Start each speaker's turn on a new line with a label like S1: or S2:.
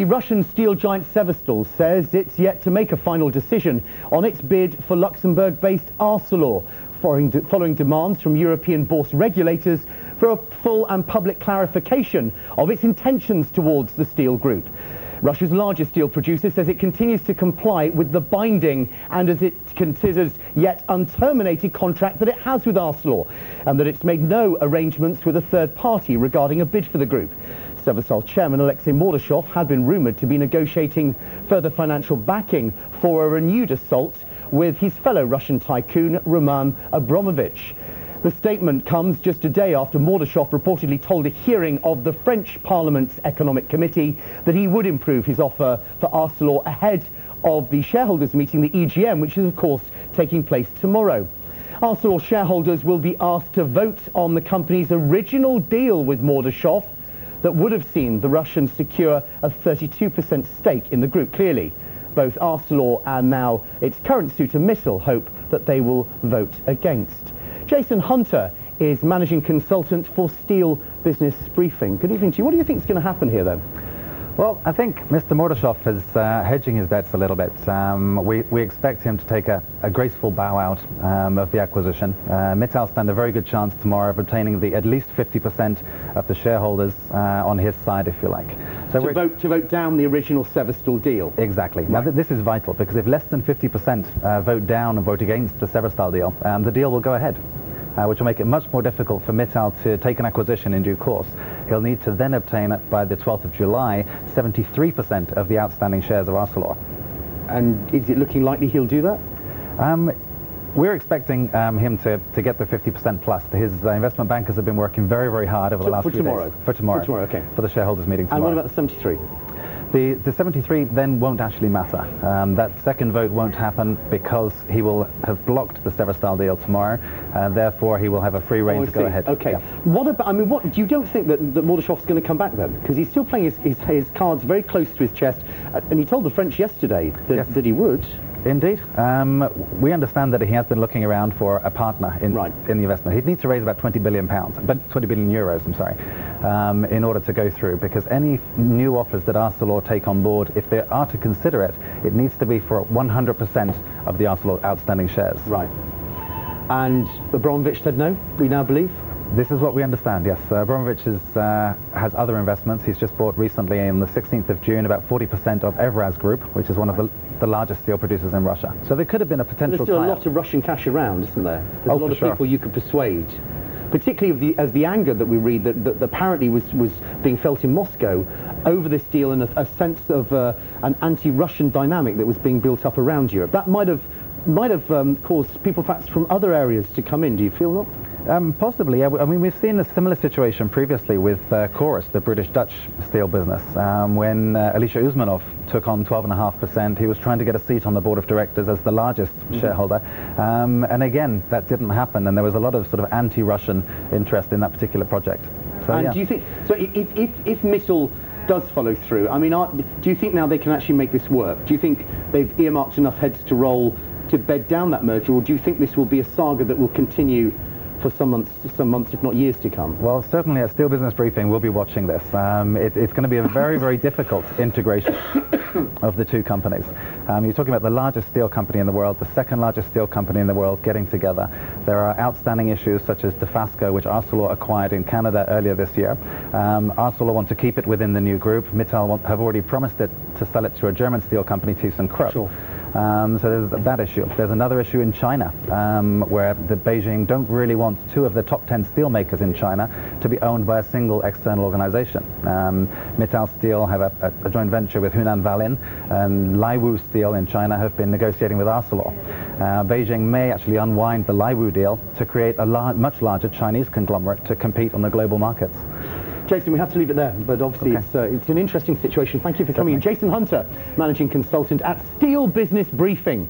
S1: The Russian steel giant Severstal says it's yet to make a final decision on its bid for Luxembourg-based Arcelor, following demands from European bourse regulators for a full and public clarification of its intentions towards the steel group. Russia's largest steel producer says it continues to comply with the binding and, as it considers, yet unterminated contract that it has with Arcelor, and that it's made no arrangements with a third party regarding a bid for the group. Severstal chairman Alexei Mordashov had been rumoured to be negotiating further financial backing for a renewed assault with his fellow Russian tycoon Roman Abramovich. The statement comes just a day after Mordashov reportedly told a hearing of the French Parliament's Economic Committee that he would improve his offer for Arcelor ahead of the shareholders meeting, the EGM, which is of course taking place tomorrow. Arcelor shareholders will be asked to vote on the company's original deal with Mordashov that would have seen the Russians secure a 32% stake in the group. Clearly, both Arcelor and now its current suitor Mittal hope that they will vote against. Jason Hunter is managing consultant for Steel Business Briefing. Good evening to you. What do you think is going to happen here, then?
S2: Well, I think Mr. Mordashov is hedging his bets a little bit. We expect him to take a graceful bow out of the acquisition. Mittal stand a very good chance tomorrow of obtaining at least 50% of the shareholders on his side, if you like. So
S1: to vote down the original Severstal deal?
S2: Exactly. Right. Now, this is vital, because if less than 50% vote down and vote against the Severstal deal, the deal will go ahead. Which will make it much more difficult for Mittal to take an acquisition in due course. He'll need to then obtain, by the 12th of July, 73% of the outstanding shares of Arcelor.
S1: And is it looking likely he'll do that?
S2: We're expecting him to get the 50% plus. His investment bankers have been working very, very hard over the last few days. For tomorrow. For tomorrow, okay. For the shareholders meeting tomorrow.
S1: And what about the 73?
S2: The 73 then won't actually matter. That second vote won't happen because he will have blocked the Severstal deal tomorrow. Therefore, he will have a free rein to go ahead.
S1: Okay.
S2: Yeah.
S1: What about? I mean, you don't think that Mordashov's going to come back then? Because he's still playing his cards very close to his chest, and he told the French yesterday that he would.
S2: Indeed. We understand that he has been looking around for a partner in the investment. He'd need to raise about 20 billion euros, I'm sorry, in order to go through, because any new offers that Arcelor take on board, if they are to consider it, it needs to be for 100% of the Arcelor outstanding shares.
S1: Right. And Abramovich said no, we now believe?
S2: This is what we understand, yes. Abramovich has other investments. He's just bought recently, on the 16th of June, about 40% of Evraz Group, which is one of the largest steel producers in Russia. So there could have been a potential
S1: There's still a lot of Russian cash around, isn't there? There's a lot of people you could persuade. Particularly as the anger that we read that apparently was being felt in Moscow over this deal, and a sense of an anti-Russian dynamic that was being built up around Europe. That might have caused people perhaps from other areas to come in. Do you feel not?
S2: Possibly, yeah. I mean, we've seen a similar situation previously with Chorus, the British-Dutch steel business. When Alisher Usmanov took on 12.5%, he was trying to get a seat on the board of directors as the largest shareholder. And again, that didn't happen, and there was a lot of sort of anti-Russian interest in that particular project. So,
S1: and do you think, so if Mittal does follow through, I mean, do you think now they can actually make this work? Do you think they've earmarked enough heads to roll to bed down that merger, or do you think this will be a saga that will continue for some months, if not years to come?
S2: Well, certainly at Steel Business Briefing, we'll be watching this. It's going to be a very, very difficult integration of the two companies. You're talking about the largest steel company in the world, the second largest steel company in the world getting together. There are outstanding issues such as Dofasco, which Arcelor acquired in Canada earlier this year. Arcelor want to keep it within the new group. Mittal have already promised it to sell it to a German steel company, ThyssenKrupp. Sure. So there's that issue. There's another issue in China, where the Beijing don't really want 2 of the top 10 steel makers in China to be owned by a single external organization. Mittal Steel have a joint venture with Hunan Valin, and Laiwu Steel in China have been negotiating with Arcelor. Beijing may actually unwind the Laiwu deal to create a much larger Chinese conglomerate to compete on the global markets.
S1: Jason, we have to leave it there, but obviously it's an interesting situation. Thank you for coming in. Jason Hunter, managing consultant at Steel Business Briefing.